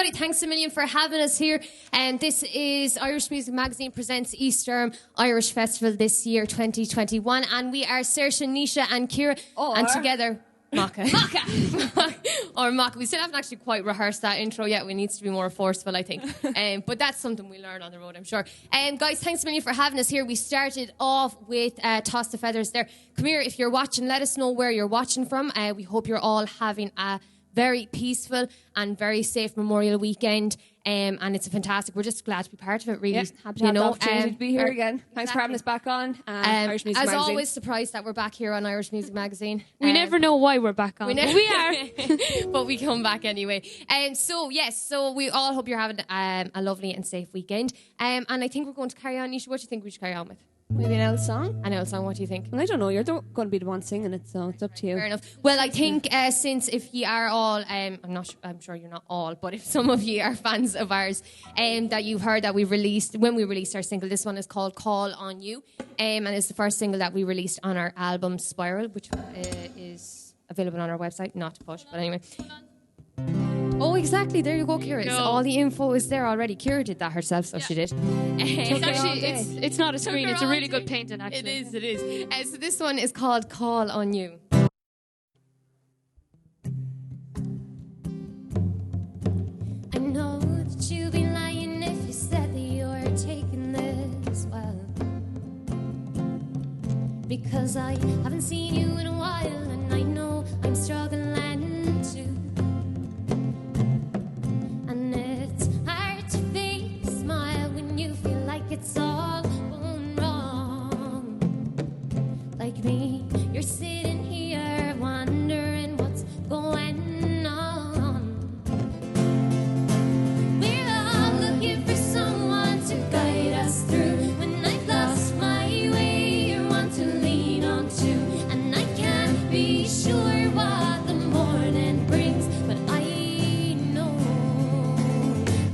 everybody. Thanks a million for having us here. And this is Irish Music Magazine presents East Durham Irish Festival this year, 2021. And we are Saoirse, Nisha and Ciara. And together... Maca. Or Maca. We still haven't actually quite rehearsed that intro yet. We need to be more forceful, I think. But that's something we learn on the road, I'm sure. Guys, thanks a million for having us here. We started off with Toss the Feathers there. Come here, if you're watching, let us know where you're watching from. We hope you're all having a very peaceful and very safe Memorial Weekend. And it's fantastic. We're just glad to be part of it, really. Yeah, happy to have the opportunity to be here again. Thanks for having us back on Irish Music Magazine. As always, surprised that we're back here on Irish Music Magazine. We never know why we're back on. We are. But we come back anyway. So we all hope you're having a lovely and safe weekend. And I think we're going to carry on. Nisha, what do you think we should carry on with? Maybe an old song? An old song, what do you think? Well, I don't know. You're going to be the one singing it, so it's up to you. Fair enough. Well, I think since if you are all, I'm sure you're not all, but if some of you are fans of ours, that you've heard that when we released our single, this one is called Call on You, and it's the first single that we released on our album Spiral, which is available on our website, not to push, but anyway. Oh, exactly. There you go, Ciara. All the info is there already. Ciara did that herself, so she did. It's not a screen. It's a really good painting, actually. It is. So this one is called Call on You. I know that you'd be lying if you said that you're taking this well, because I haven't seen you in a while, and I know I'm struggling too. It's all going wrong. Like me, you're sitting here wondering what's going on. We're all looking for someone to guide us through. When I've lost my way, you're one to lean on to. And I can't be sure what the morning brings, but I know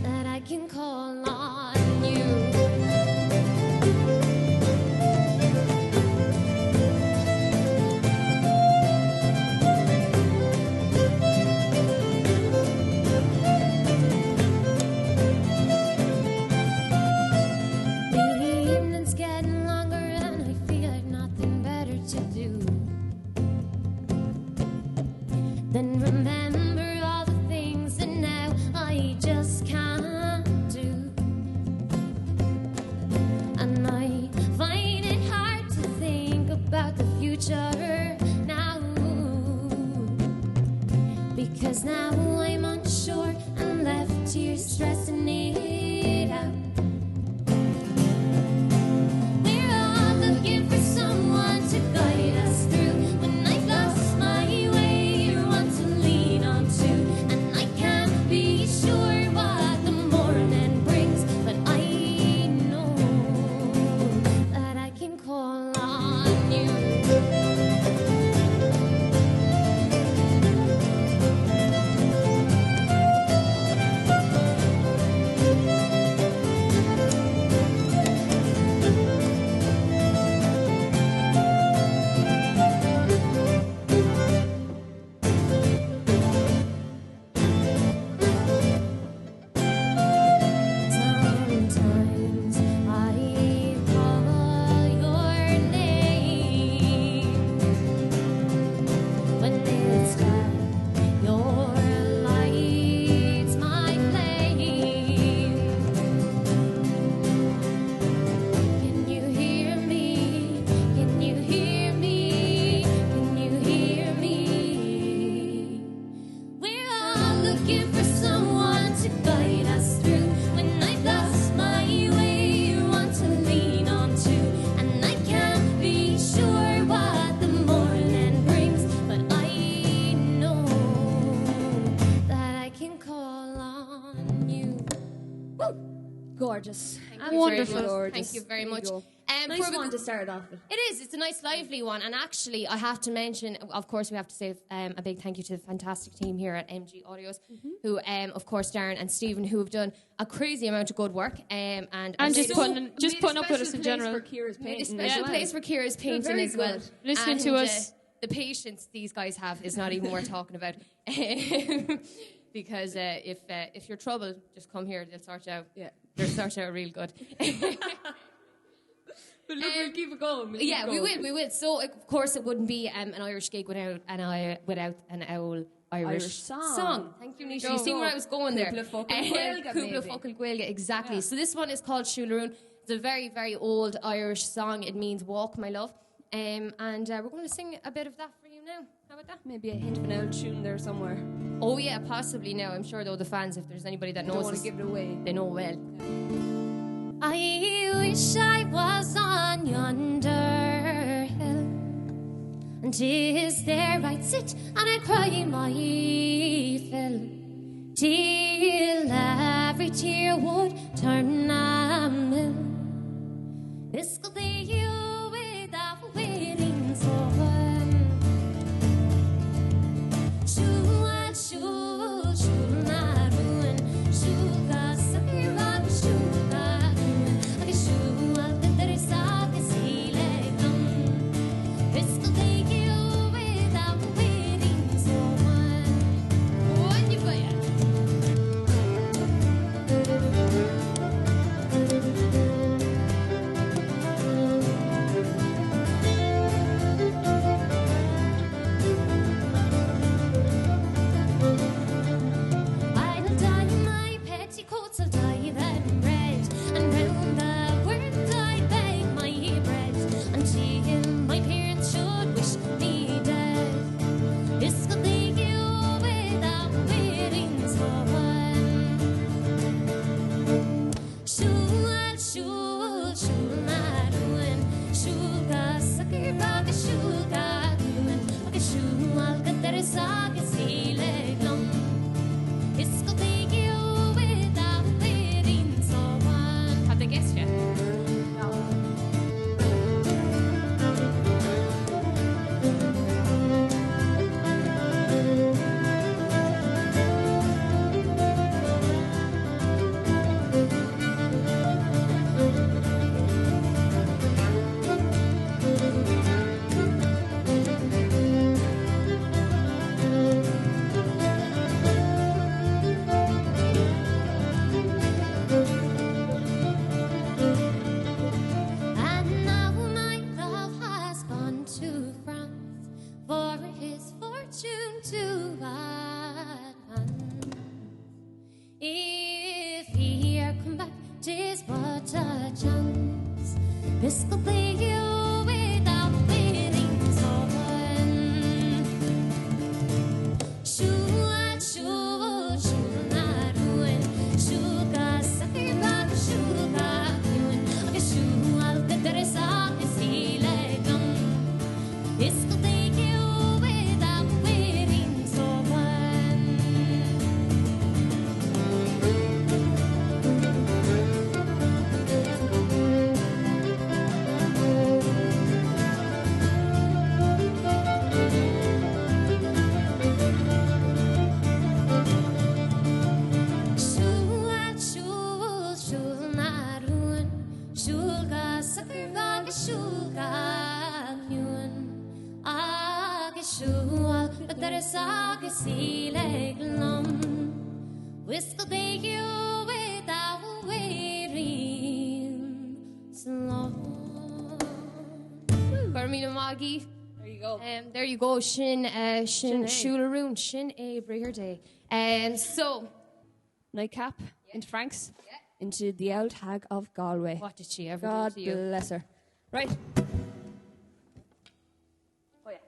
that I can call on you. Then remember all the things that now I just can't do. And I find it hard to think about the future now, because now I'm unsure and left here stressing it out. We're all looking for someone to guide us through. When I've lost my way, you're one to lean on to. And I can't be sure what the morning brings, but I know that I can call on you. Sometimes I call your name when it's dark. Your light's my flame. Can you hear me? Can you hear me? Can you hear me? We're all looking for someone to guide us through. When I've lost my way, you're one to lean on to. And I can't be sure what the morning brings, but I know that I can call on you. Woo! Gorgeous. Wonderful. Thank you very much. Nice one to start off with. It is. It's a nice, lively one. And actually, I have to mention, of course, we have to say a big thank you to the fantastic team here at MG Audios, who, of course, Darren and Stephen, who have done a crazy amount of good work. And just putting up with us in general. Made a special place for Ciara's painting as well. Listening to us. The patience these guys have is not even worth talking about. because if you're trouble, just come here. They'll sort you out. Yeah. They'll sort you out real good. But look, we'll keep it going. We will. So, of course, it wouldn't be an Irish gig without an owl Irish song. Thank you, Nisha. You see where I was going there? Cúpla Focal Gaeilge, exactly. Yeah. So this one is called Schuler. It's a very, very old Irish song. It means walk, my love. And we're going to sing a bit of that for you now. How about that? Maybe a hint of an old tune there somewhere. Oh, yeah, possibly now. I'm sure, though, the fans, if there's anybody that knows don't want to give it away. They know well. Yeah. I wish I was on yonder hill, and 'tis there I'd sit and I'd cry my fill, till every tear would turn a mill. This could be you without waiting for Shul, shul, shul, na ruin, shul, ka sakir, rock, shul, ka ruin, okay, shul, ka teresa, ka sile, this could be you without waiting for when you play it. I'll dye my petticoats, I'll dye them red, and round the world I'd bake my bread, until my parents should wish me dead. This could be you without waiting for one. Shul, shul, shul, na ruin, shul, ka sakir, ka shul, ka ruin, okay, shul, ka teresa, ka sile, glum. This could be you without waiting for one. Have they guessed yet? And now my love has gone to France for his fortune to advance. If he e'er come back, 'tis but a chance. This could be you without waiting for one. Shul, shul, shul, na ruin, shul, ka sakir, ka shul, ka ruin, okay, shul, ka teresa, ka sile, glum. This could be you without waiting for one. Shul, shul, shul, na ruin, shul, ka sakir, ka shul, ka ruin, age shul, ka teresa, ka sile, glum. This could be you without waiting so long. Carmina Maggie. There you go. There you go, Shin A. Schulerún, Shin A. Brigger Day. So, Nightcap into Frank's, into the old hag of Galway. what did she ever God do to you? bless her. Right. Oh yeah.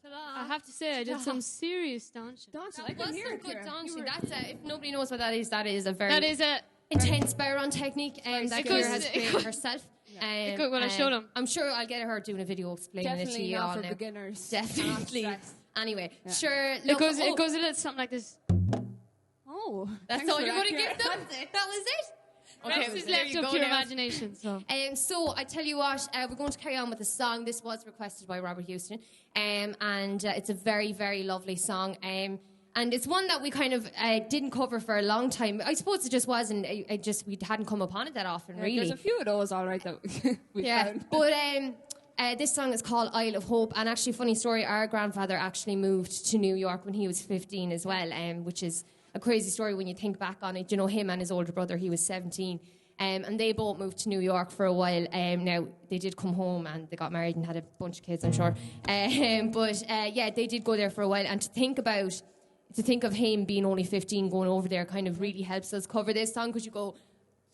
I have to say, I did some serious dancing. I can hear it, good Ciara. dancing. That's if nobody knows what that is a very That is a intense barrel technique that Ciara has created herself. good when I show them. I'm sure I'll get her doing a video explaining it to Definitely you not all for now. beginners. Definitely. Anyway, sure. It goes a little something like this. Oh, That's all you're going to give them? That was it? Rest is left up to your imagination. So I tell you what, we're going to carry on with the song. This was requested by Robert Houston, and it's a very, very lovely song. And it's one that we kind of didn't cover for a long time. I suppose it just wasn't. We hadn't come upon it that often, really. There's a few of those, all right, that we found. But this song is called Isle of Hope, and actually, funny story. Our grandfather actually moved to New York when he was 15 as well, which is a crazy story when you think back on it. You know, him and his older brother, he was 17. And they both moved to New York for a while. Now, they did come home and they got married and had a bunch of kids, I'm sure. They did go there for a while. And to think of him being only 15 going over there kind of really helps us cover this song, because you go,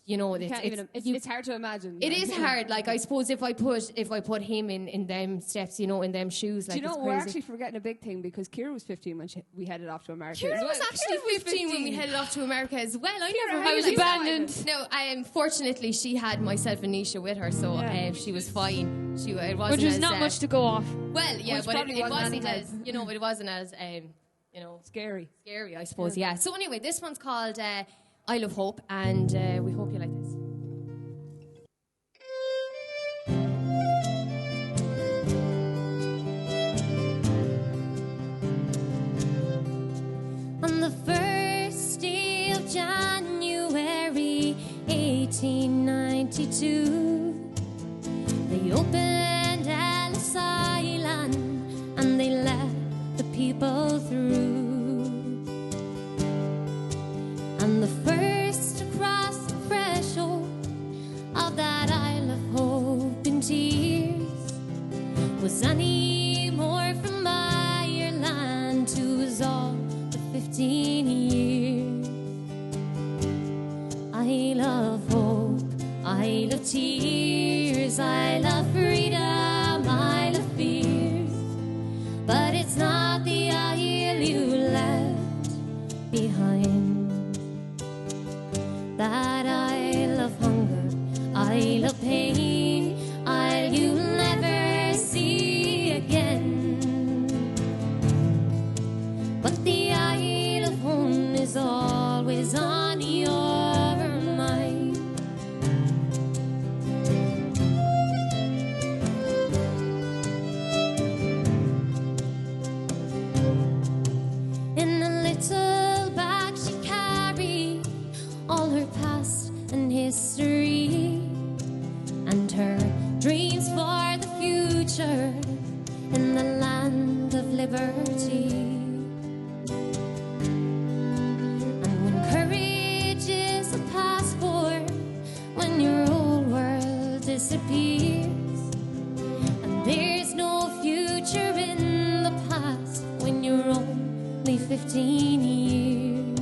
you know, it's hard to imagine. It is hard. Like, I suppose if I put him in them steps, you know, in them shoes, like, do you know, it's we're crazy. actually forgetting a big thing, because Ciara was 15 when we headed off to America. Ciara was actually 15 when we headed off to America as well. I was abandoned. No, fortunately she had myself and Nisha with her, so she was fine. It wasn't which was as, not much to go off. Well, yeah, which but probably it wasn't wasn't as, you know, it wasn't as scary, I suppose. Yeah. So anyway, this one's called Isle of Hope, and we hope you like this. On the first day of January 1892, they opened Ellis Island and they let the people through. And the first to cross the threshold of that Isle of Hope in tears was Annie Moore from Ireland, who was all 15 years. Isle of Hope, Isle of Tears, Isle of Freedom, Isle of Fears. But it's not the isle you left behind. That Isle of Hunger, Isle of Pain, Isle you'll never see again. But the Isle of Home is always on your mind. In a little bag she carried all her past and history, and her dreams for the future in the land of liberty. And when courage is a passport, when your whole world disappears, and there's no future in the past when you're only 15 years.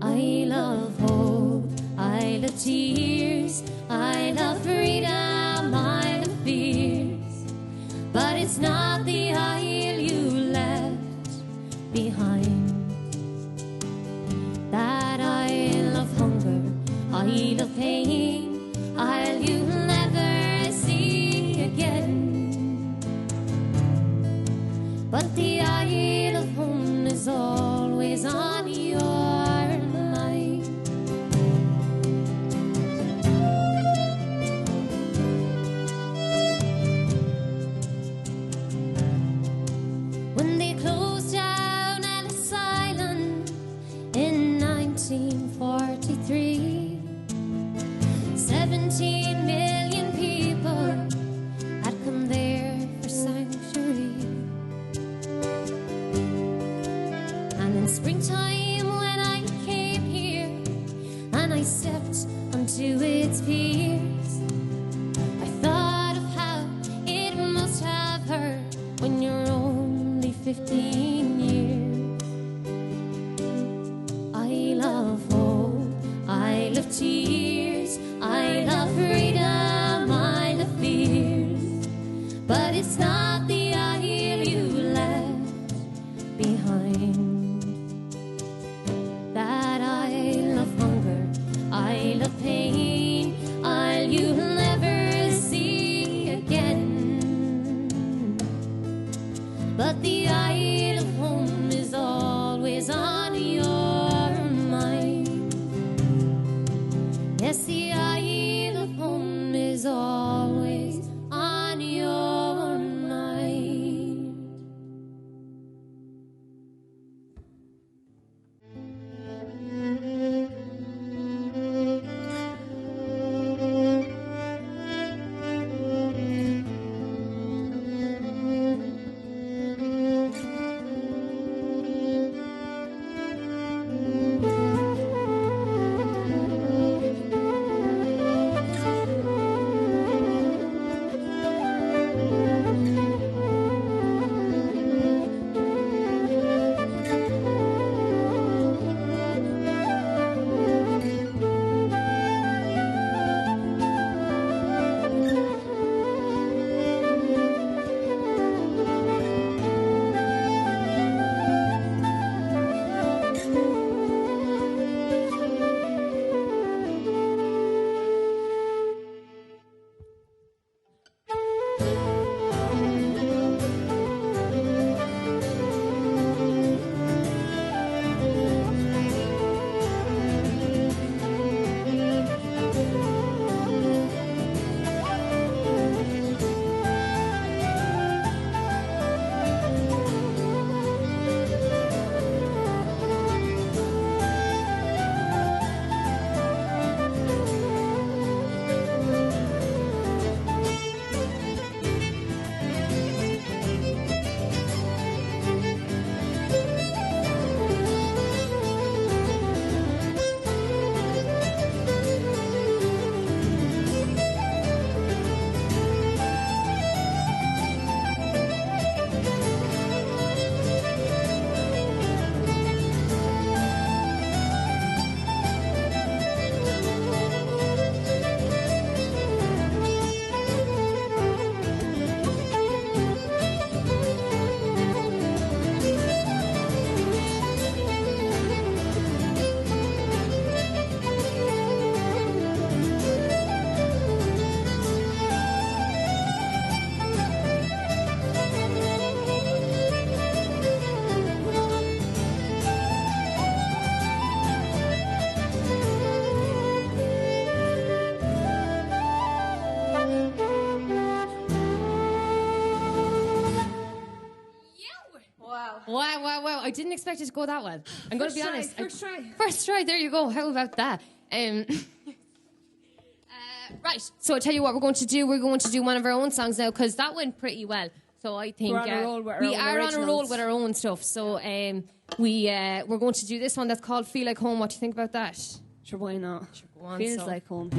Isle of Hope, Isle of Tears, Isle of Freedom, Isle of Fears. But it's not the isle you left behind. That Isle of Hunger, Isle of Pain, Isle you'll never see again. But the Isle of Home is always on your mind. When they closed down Ellis Island in 1943, 17 million people had come there for sanctuary. And in springtime when I came here and I stepped onto its piers, I thought of how it must have hurt when you're only 15 years. Isle of Hope, Isle of Tears, Isle of Freedom, Isle of Fears. But it's not the isle but the Isle of home is always on your mind. Yes, the Isle of home is always on your mind. Wow. I didn't expect it to go that well. I'm going to be honest. First try. There you go. How about that? Right. So I'll tell you what we're going to do. We're going to do one of our own songs now because that went pretty well. So I think we're on a roll with our we own are originals. on a roll with our own stuff. So we're going to do this one that's called Feel Like Home. What do you think about that? Sure, why not? Sure, go on, Feels like home.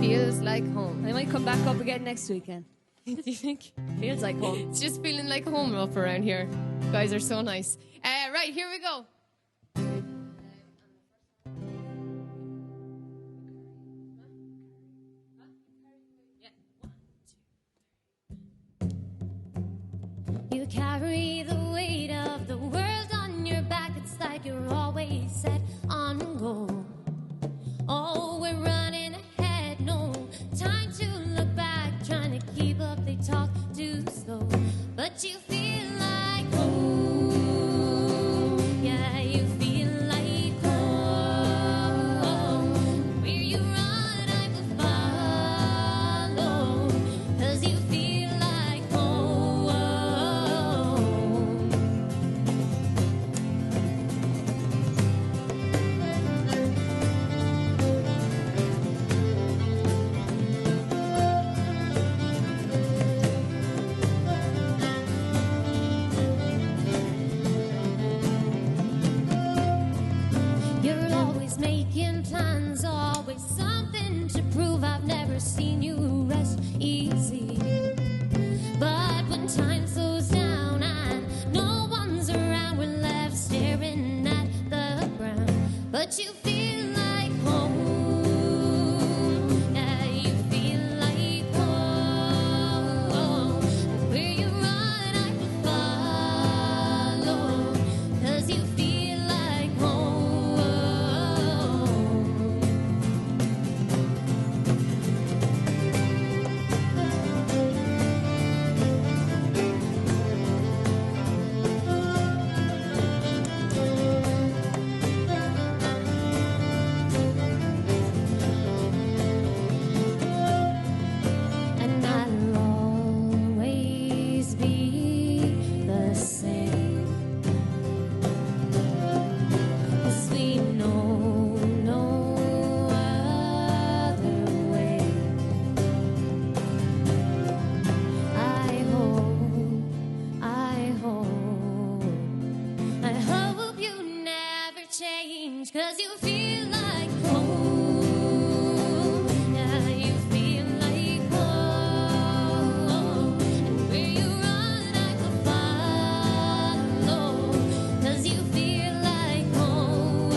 Feels like home. I might come back up again next weekend. Do you think? Feels like home. It's just feeling like home up around here. You guys are so nice. Right, here we go. You carry the weight of the world on your back. It's like you're always set on go. Oh, we're running ahead, no time to look back. Trying to keep up, they talk too slow. But you feel like home. Yeah, you feel like home. Where you run, I will follow. 'Cause you feel like home. You're always making plans, always something to prove. I've never seen you rest easy. But when time slows down and no one's around, we're left staring at the ground. But you feel like home. Yeah, you feel like home. Where you run, I will follow. 'Cause you feel like home. Does you feel like home? Yeah, you feel like home. And where you run, I could follow. Does you feel like home?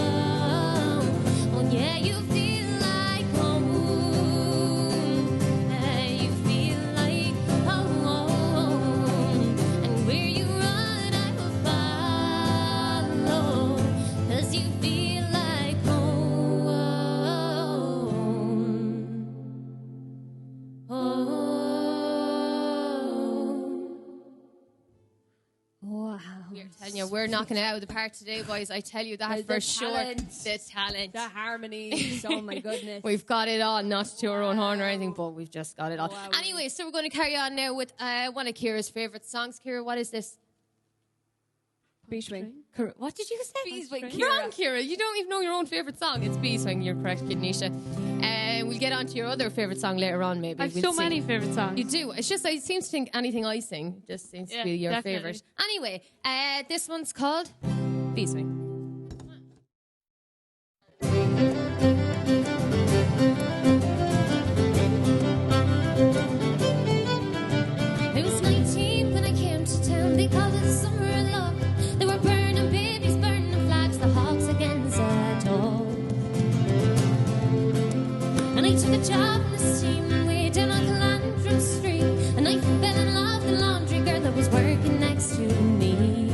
Oh yeah, you feel like home. Yeah, you feel like home. And where you run, I could follow. Does you feel like home? Wow. We're telling you, we're knocking it out of the park today, boys. I tell you that for sure. The talent. The harmonies. Oh my goodness. We've got it on, not to our own horn or anything, but we've just got it on. Wow. Anyway, so we're going to carry on now with one of Ciara's favourite songs. Ciara, what is this? B-swing. What did you say? B-swing, Wrong, Ciara. You don't even know your own favourite song. It's B-swing. You're correct, Kid Nisha. We'll get on to your other favourite song later on, maybe. I've We'll so see. many favourite songs. You do. It's just I seem to think anything I sing just seems to be your definitely. favourite. Anyway, this one's called B-swing. I was 19 when I came to town. They called it the summer of love. They were burning babies, burning flags, the hawks against the door. And I took a job in the steam way down on Calandrum Street. And I fell in love with the laundry girl that was working next to me.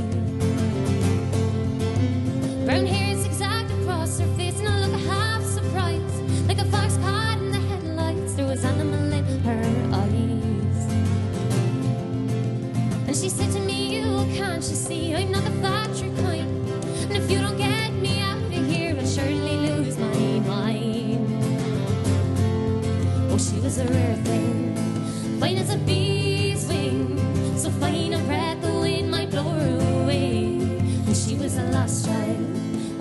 Brown hair zigzagged across her face and a look of half surprise. Like a fox caught in the headlights, there was animal in her eyes. And she said to me, "Oh, can't you see I'm not the factory kind? And if you don't get me out of here, I'll surely lose my mind." Oh, she was a rare thing, fine as a bee's wing, so fine a breath the wind might blow her away. And she was a lost child,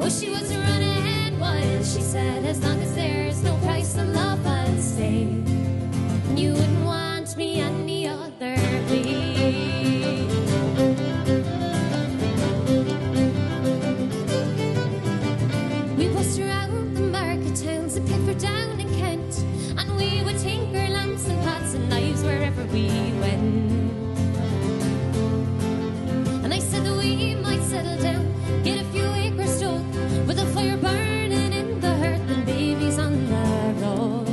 oh, she was running wild. She said, "As long as there's no price in love, I'll stay. And you wouldn't want me any other way." We bussed around the market towns and Pitford down in Kent, and we would tinker lamps and pots and knives wherever we went. And I said that we might settle down, get a few acres dug, with a fire burning in the hearth and babies on the road.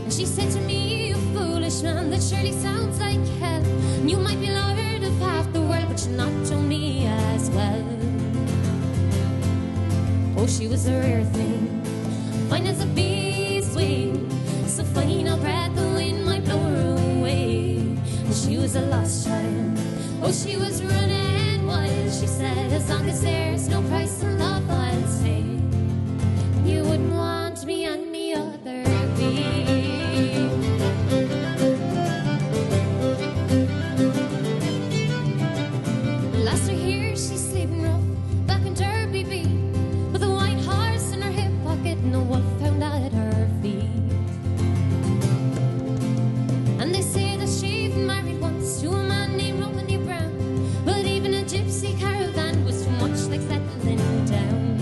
And she said to me, "You foolish man, that surely sounds like hell. And you might be lord of half the world, but you're not to me as well." Oh, she was a rare thing, fine as a bee's wing, so fine a breath the wind might blow her away. And she was a lost child, oh, she was running wild. She said, "As long as there's no price in love, I'll stay. You wouldn't want me any other way." Last I hear, she's sleeping rough back in Derby Beat, with a white horse in her hip pocket and a wolf found at her feet. And they say that she'd married once to a man named Romany Brown, but even a gypsy caravan was too much like settling down.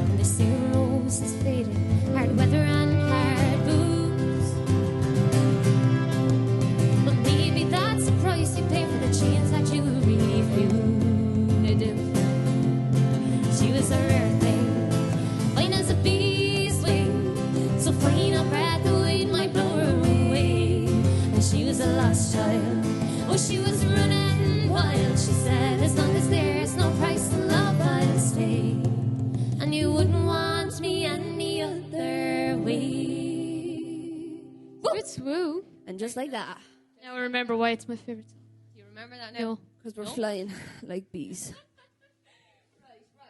And they say her rose is faded, hard weather and hard booze. But maybe that's the price you pay for the chains that you refuse. They do. She was a rare thing, fine as a bee's wing, so fine a breath the wind might blow her away. And she was a lost child, oh, she was running wild. She said, "As long as there's no price in love, I'll stay. And you wouldn't want me any other way." It's woo. And just like that, Now I remember why it's my favourite song. You remember that now? No. because we're flying like bees. Right. Oh,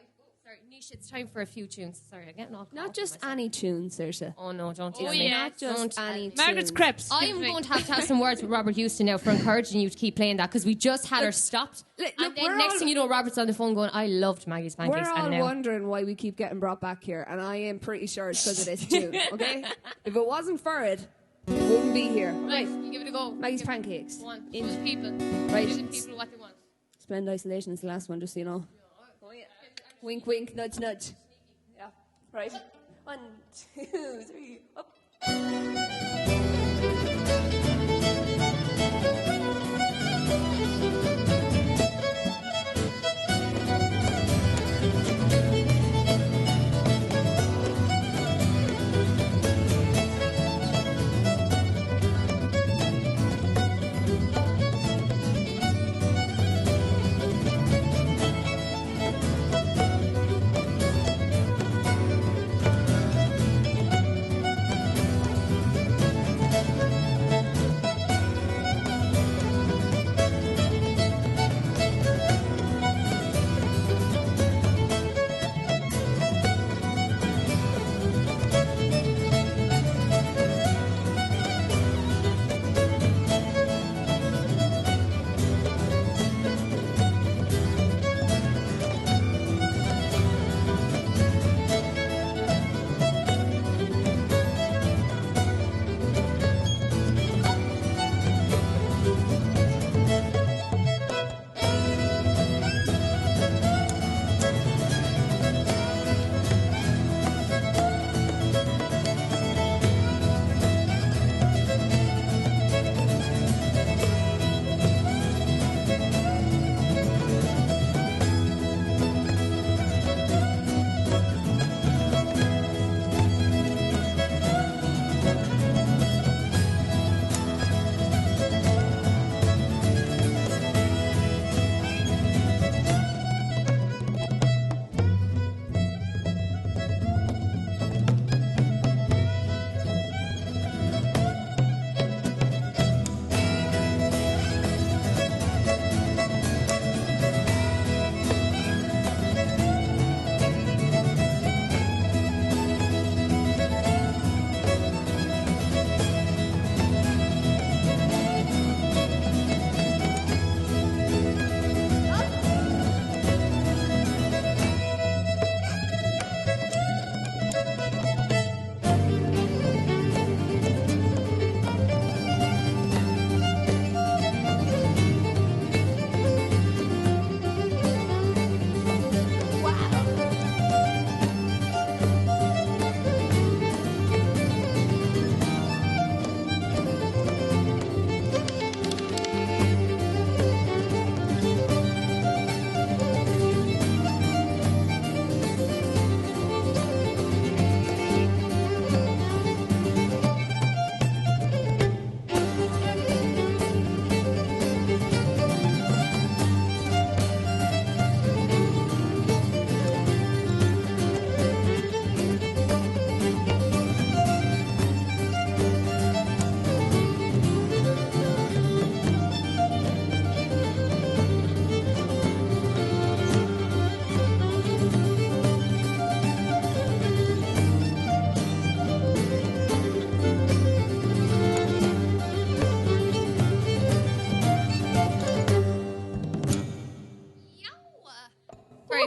sorry, Nisha, it's time for a few tunes. Sorry, I'm getting all caught Not up just myself. any tunes, Saoirse. Oh no, don't Oh, tell me. yeah. Not just Don't any tell me. Margaret's tunes. Crepes. I'm going to have some words with Robert Houston now for encouraging you to keep playing that, because we just had her stopped. look, And then we're next all- thing you know, Robert's on the phone going, "I loved Maggie's Pancakes." We're all and now wondering why we keep getting brought back here, and I am pretty sure it's because of this tune, okay? If it wasn't for it, we wouldn't be here. Right, you give it a go. Maggie's Pancakes. One. In- Give the people. Right. Give the people what they want. Splendid Isolation is the last one, just so you know. Oh, yeah. Wink, wink, nudge, nudge. Yeah, right. 1, 2, 3, up.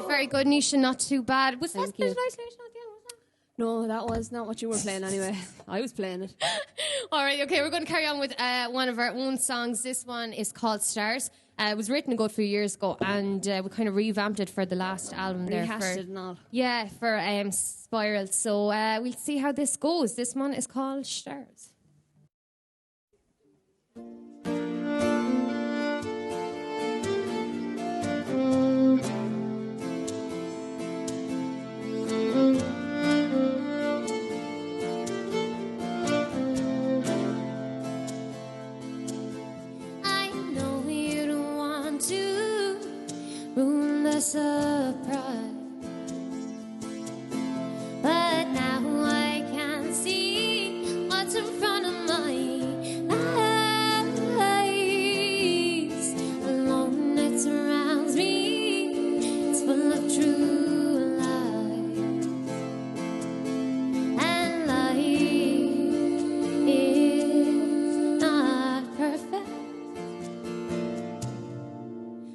Very good, Nisha. Not too bad. Was that Thank you. Splendid Isolation at the end? Was that? No, that was not what you were playing anyway. I was playing it. All right, okay, we're going to carry on with one of our own songs. This one is called Stars. It was written a good few years ago, and we kind of revamped it for the last album there. Rehashed it and all. Yeah, for Spiral. So we'll see how this goes. This one is called Stars. Surprise, but now I can see what's in front of my eyes. Alone it surrounds me, it's full of true life, and life is not perfect.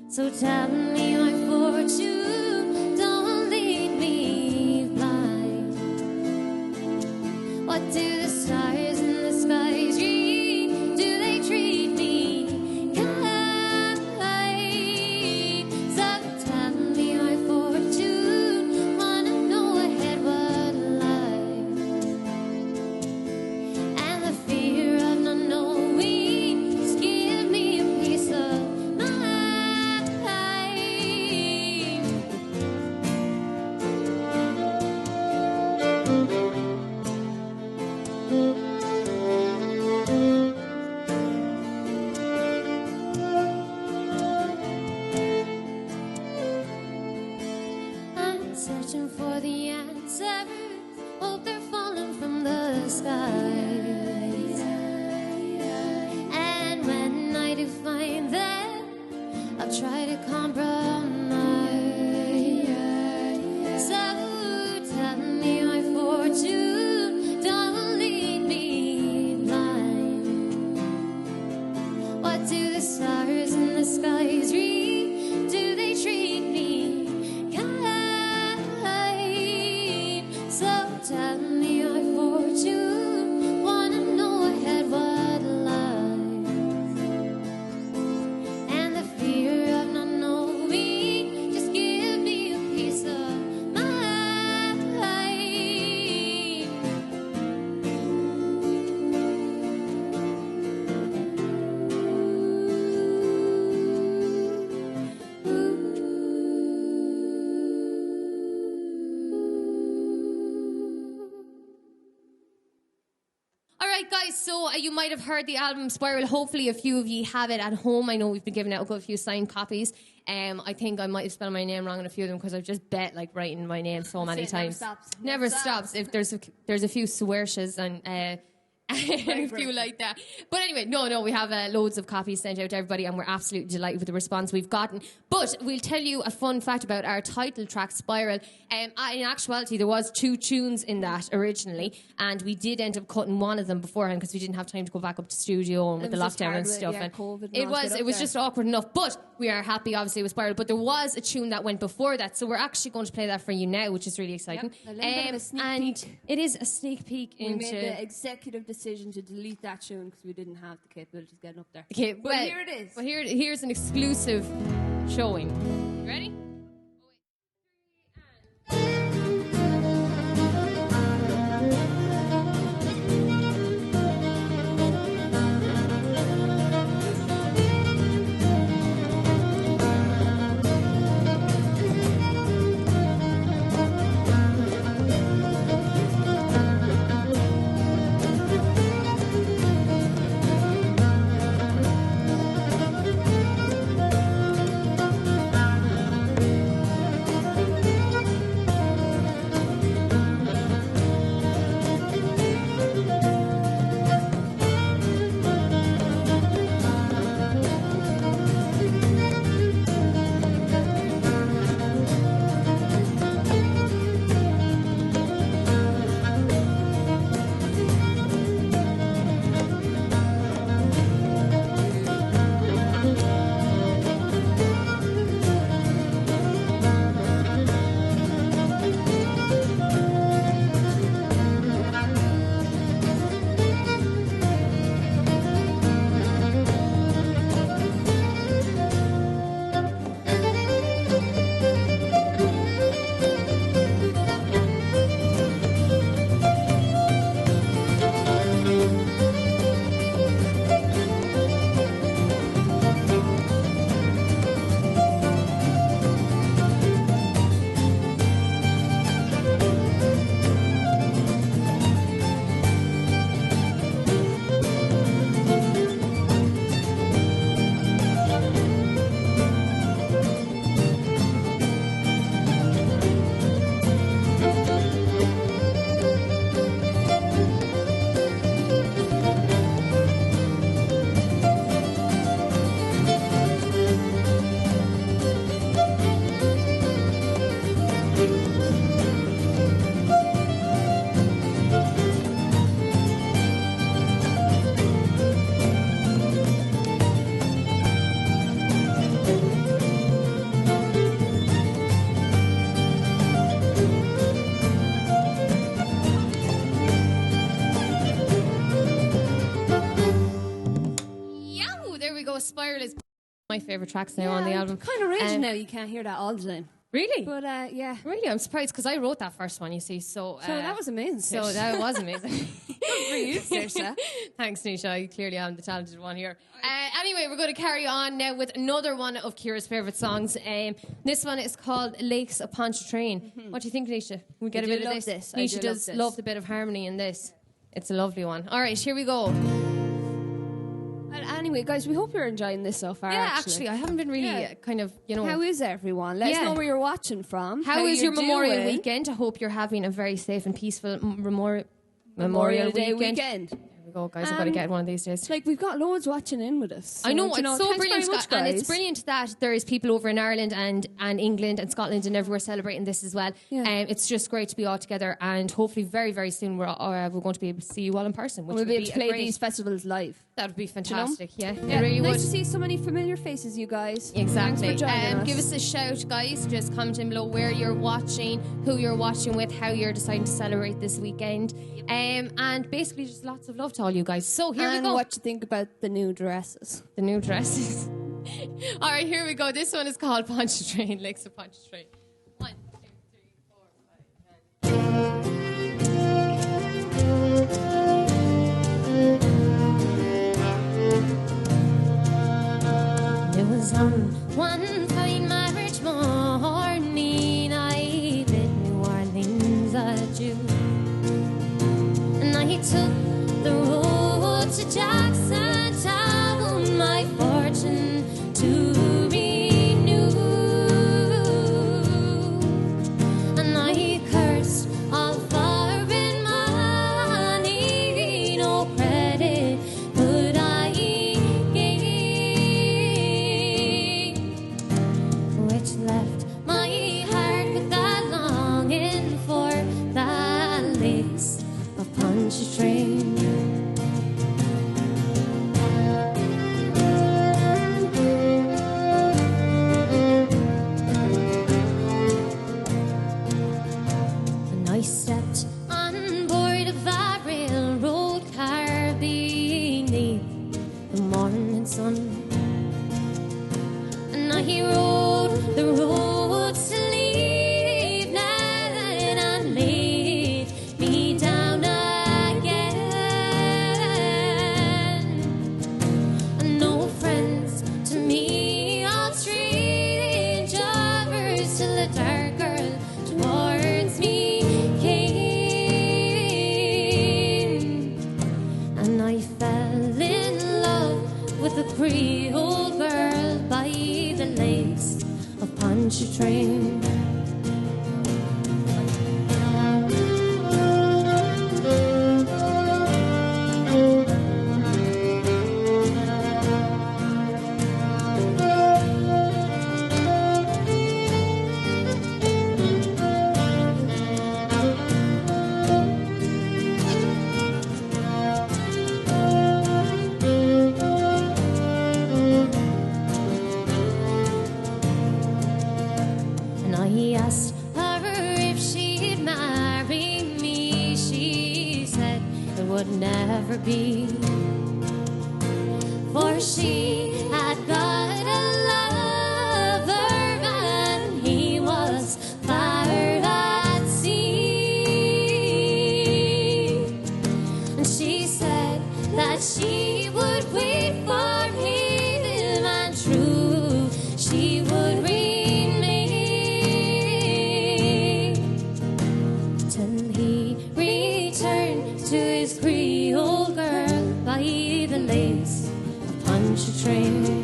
So tell me my fortune, don't leave me blind. What do the stars in the sky dream? Do they treat me kind? I'll try to compromise. So tell me my fortune, don't lead me blind. What do the stars in the skies read? Do they treat me kind? So tell me my fortune, wanna know ahead what lies. And the fear of not knowing, just give me a piece of mind. All right, guys, so you might have heard the album Spiral. Hopefully a few of you have it at home. I know we've been giving out a good few signed copies. I think I might have spelled my name wrong on a few of them because I've just bet like writing my name so many times. Never stops. If there's a few swearshes and a few like that. But anyway, no, we have loads of copies sent out to everybody and we're absolutely delighted with the response we've gotten. But we'll tell you a fun fact about our title track, Spiral. In actuality, there was 2 tunes in that originally, and we did end up cutting one of them beforehand because we didn't have time to go back up to studio and with the lockdown and stuff. Yeah, and COVID and it all was just awkward enough. But we are happy, obviously, with Spiral. But there was a tune that went before that, so we're actually going to play that for you now, which is really exciting. Yep, a little bit of a sneak and peek. it is a sneak peek We into. made the executive decision to delete that tune because we didn't have the capability of getting up there. Okay, But here it is. Well, here's an exclusive showing. You ready? Spiral is my favourite tracks now on the album. Kind of raging now. You can't hear that all the time. Really? But yeah. Really, I'm surprised because I wrote that first one, you see. So that was amazing. So that was amazing. For you, Saoirse. Thanks, Nisha. You clearly am the talented one here. Anyway, we're going to carry on now with another one of Ciara's favourite songs. This one is called Lakes of Pontchartrain. Mm-hmm. What do you think, Nisha? We get a bit of this. Nisha does love the bit of harmony in this. It's a lovely one. All right, here we go. Anyway, guys, we hope you're enjoying this so far. Yeah, actually I haven't been really kind of, you know. How is everyone? Let us know where you're watching from. How is your Memorial weekend? I hope you're having a very safe and peaceful Memorial Day weekend. There we go, guys. I've got to get one of these days. Like, we've got loads watching in with us. So, I know, it's so thanks brilliant. very much, And guys. it's brilliant that there's people over in Ireland and England and Scotland and everywhere celebrating this as well. Yeah. It's just great to be all together, and hopefully very, very soon we're going to be able to see you all in person. Which We'll be able to play great. these festivals live. That would be fantastic. Yeah, Yeah, it really nice would. to see so many familiar faces, you guys. Exactly. Thanks for joining us. Give us a shout, guys. Just comment in below where you're watching, who you're watching with, how you're deciding to celebrate this weekend. And basically just lots of love to all you guys. So here we And go. what you think about the new dresses. The new dresses. All right, here we go. This one is called Pontchartrain, Lakes of Pontchartrain. 1, 2, 3, 4, 5. It was on one fine marriage morning I bid New Orleans adieu, and I took the road to Jacksontown, my fortune to renew, and I cursed all foreign money, no credit could I gain, which left my heart with that longing for the lakes of Pontchartrain. And I stepped on board of a railroad car beneath the morning sun, and I rode the road to leave and laid me down again. And no friends to me, all strangers, till a dark girl towards me came, and I fell in love with a Creole girl by the lakes of Pontchartrain. And I asked her if she'd marry me. She said it would never be, for she had got a lover and he was far at sea. And she said that she would wait for him, and true she would remain till he returned to his Creole girl by the lakes of Pontchartrain.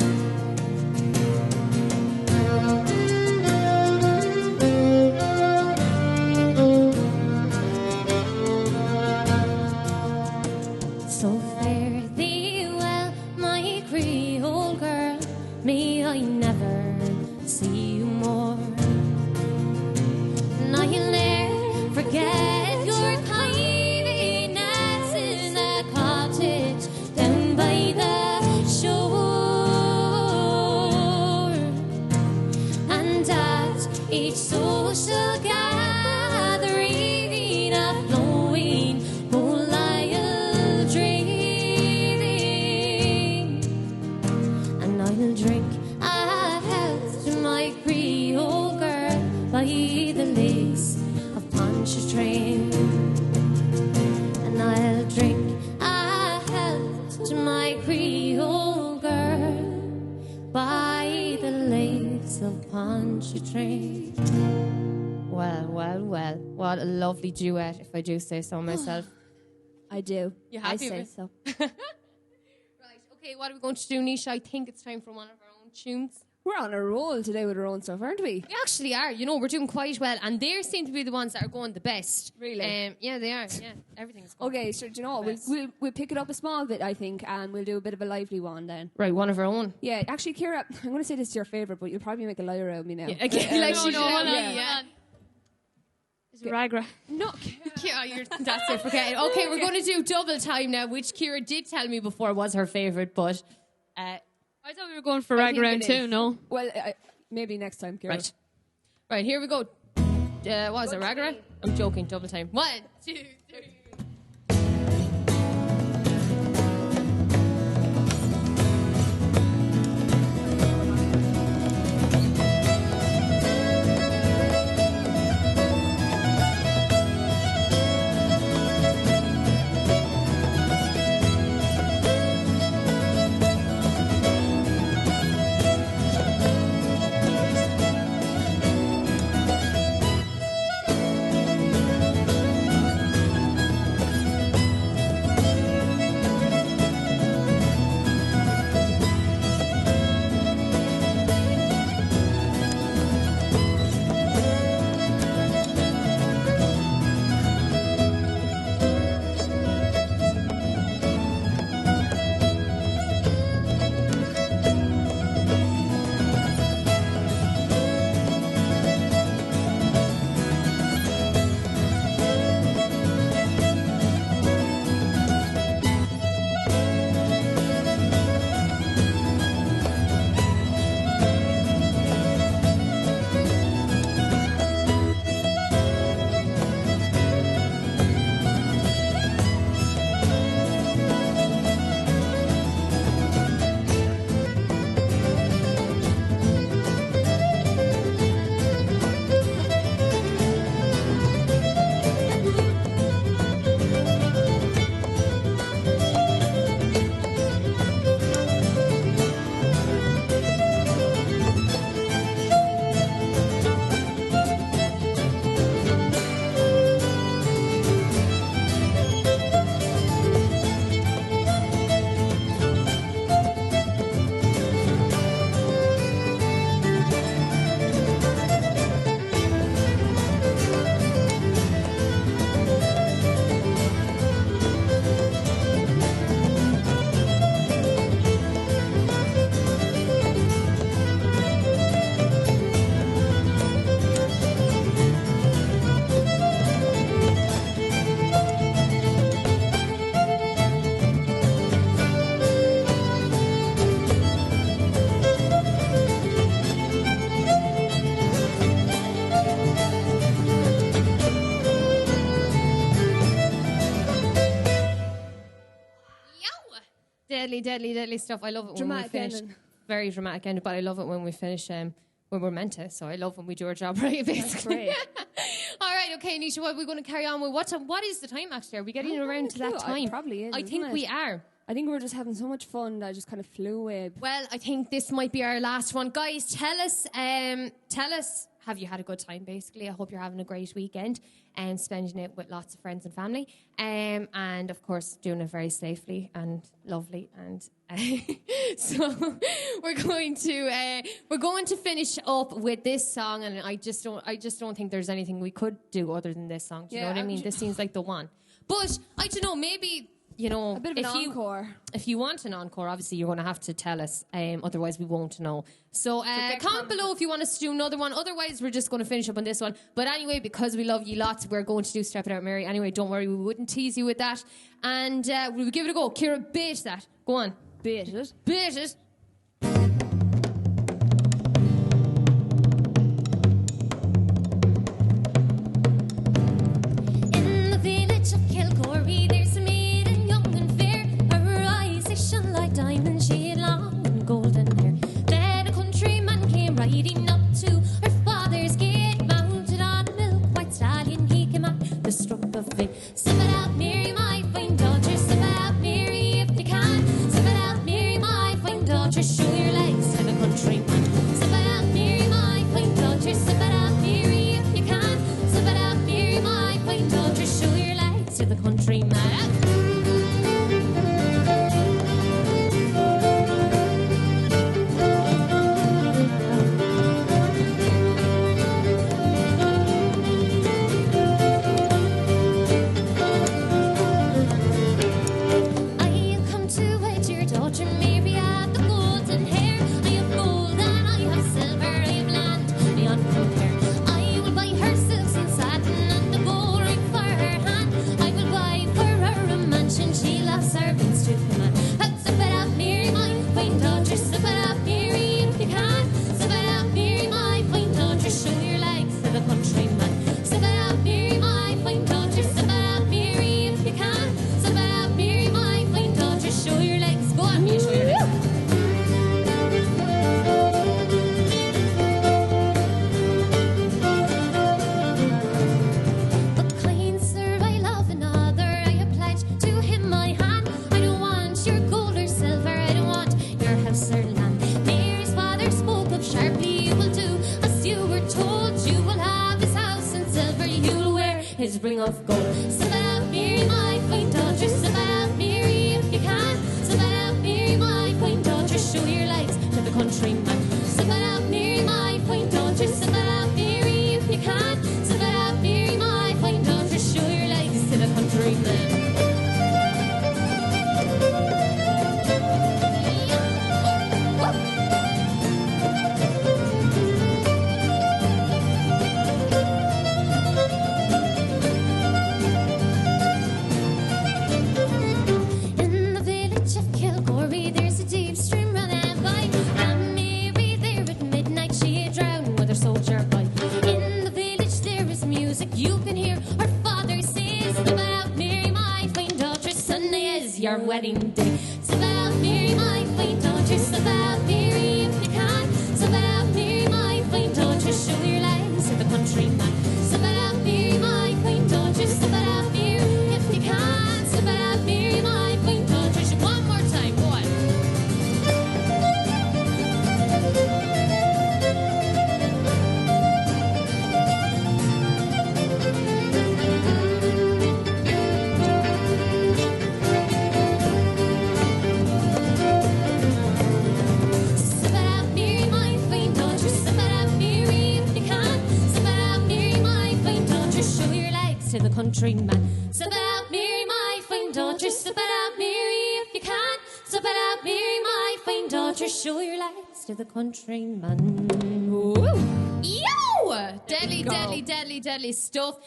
So fare thee well, my Creole girl, may I never see you more, and I'll ne'er forget your kindness in that cottage down by the shore, and at each social gathering a flowing bowl I'll drink, and I'll drink a health to my Creole girl by the lakes of Pontchartrain, and I'll drink a health to my Creole girl by the lakes of Pontchartrain. Well, what a lovely duet, if I do say so myself. I do. You I happy say with- so. Right, okay, what are we going to do, Nisha? I think it's time for one of our own tunes. We're on a roll today with our own stuff, aren't we? We actually are. You know, we're doing quite well, and they seem to be the ones that are going the best. Really? Yeah, they are. Yeah, everything's going Okay, so do you know what? We'll pick it up a small bit, I think, and we'll do a bit of a lively one then. right. One of our own. Yeah, actually, Ciara, I'm going to say this is your favourite, but you'll probably make a liar out of me now. Yeah, again, like she hold on. yeah. Is it Ragra? No, Kira, that's it. Forget it. Okay, we're going to do double time now, which Kira did tell me before was her favourite, but I thought we were going for I think Raga round it 2, is. no? Well, maybe next time, Ciara. right, here we go. What is it, Raga? I'm joking. Double time. 1, 2, 3. Deadly stuff. I love it when Dramatic we finish. ending. Very dramatic ending, but I love it when we finish when we're meant to. So I love when we do our job right, basically. great. All right, okay, Nisha, what are we going to carry on with? What is the time, actually? Are we getting around to that It time? probably is, I isn't think it? we are. I think we're just having so much fun that I just kind of flew away. Well, I think this might be our last one. Guys, tell us, have you had a good time, basically? I hope you're having a great weekend and spending it with lots of friends and family. And, of course, doing it very safely and lovely. And so we're going to finish up with this song. And I just don't think there's anything we could do other than this song. Do you know what I mean? This seems like the one. But, I don't know, maybe... You know, a bit of an encore. If you want an encore, obviously you're going to have to tell us. Otherwise, we won't know. So comment below if you want us to do another one. Otherwise, we're just going to finish up on this one. But anyway, because we love you lots, we're going to do Step It Out Mary. Anyway, don't worry, we wouldn't tease you with that. And we'll give it a go. Ciara, bait that. Go on. Bait it. Bait it. In the village of Kilcorey, there's a maiden young and fair. Her eyes they shone like diamonds, she had long and golden hair. Then a countryman came riding up to her father's gate, mounted on a milk-white stallion. He came out the stroke of fate. Step it out, Mary, my fine daughter. Step it out, Mary, if you can. Step it out, Mary, my fine daughter. Show your legs to the countryman. Step it out, Mary, my fine daughter. Step it out, Mary, if you can. Step it out, Mary, my fine daughter. Show your legs to the countryman. a ring of gold. Step out, Mary, my quaint daughter. Step out, Mary, if you can. Step out, Mary, my quaint daughter. Show your legs to the countryman. Step out, Mary, my quaint daughter. Step out, Mary, if you can. Step out, Mary, my quaint daughter. Show your legs to the countryman. Your wedding day. Step out, Mary, my quaint daughter. Step out, Mary, if you can. Step out, Mary, my quaint daughter. Show your legs to the countryman. Step out, Mary, my quaint daughter. Step out, Mary, if you can. Step out, Mary, my quaint daughter. One more time, go on. To the countryman. Step out, Mary, my fine daughter. Step out, Mary, if you can. Step out, Mary, my fine daughter. Show your legs to the countryman. Woo. Yo! Deadly, deadly, deadly, deadly stuff.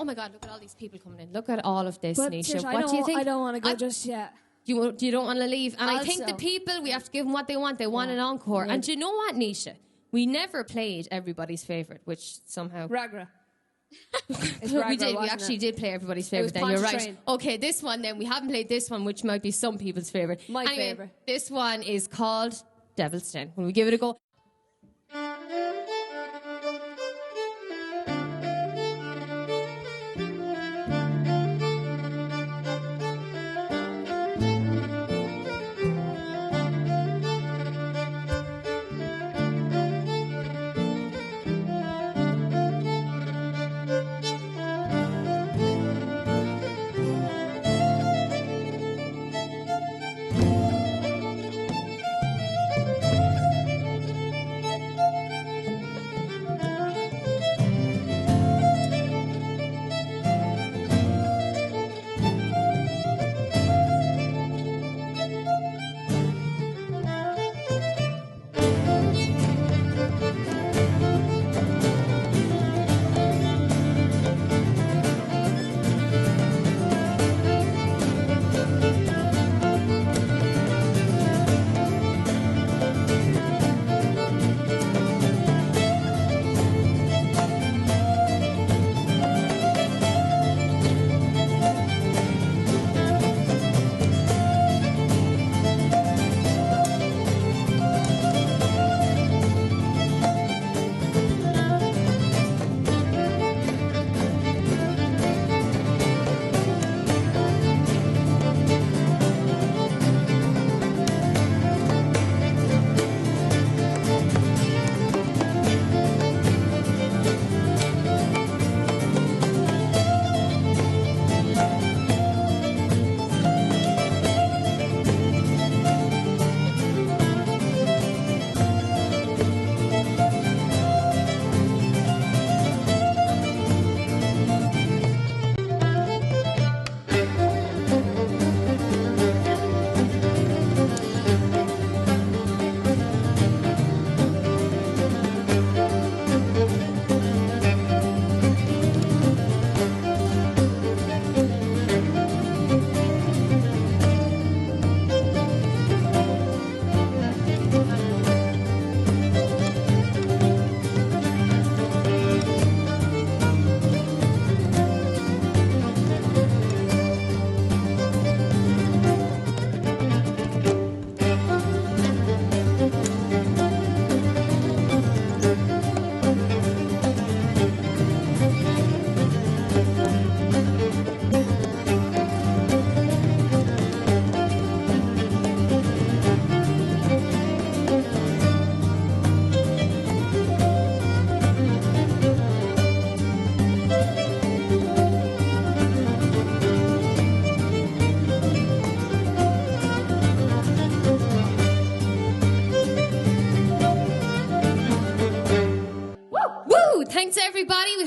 Oh my God, look at all these people coming in. Look at all of this, Nisha. What do you think? I don't want to go just yet. You don't want to leave? And I think the people, we have to give them what they want. They want an encore. Yeah. And do you know what, Nisha? We never played everybody's favourite, which somehow... Ragra. We did. We actually did play everybody's favourite. Then you're right. Okay, this one. Then we haven't played this one, which might be some people's favourite. My favourite. This one is called Devilstein. Will we give it a go?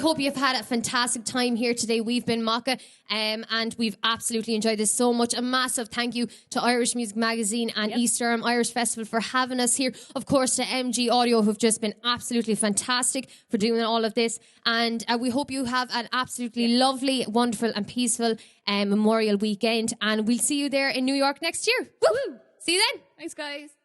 hope you've had a fantastic time here today. We've been Maca, and we've absolutely enjoyed this so much. A massive thank you to Irish Music Magazine and East Durham Irish Festival for having us here. Of course, to MG Audio, who've just been absolutely fantastic for doing all of this. And we hope you have an absolutely lovely, wonderful and peaceful Memorial weekend. And we'll see you there in New York next year. Woo! See you then. Thanks, guys.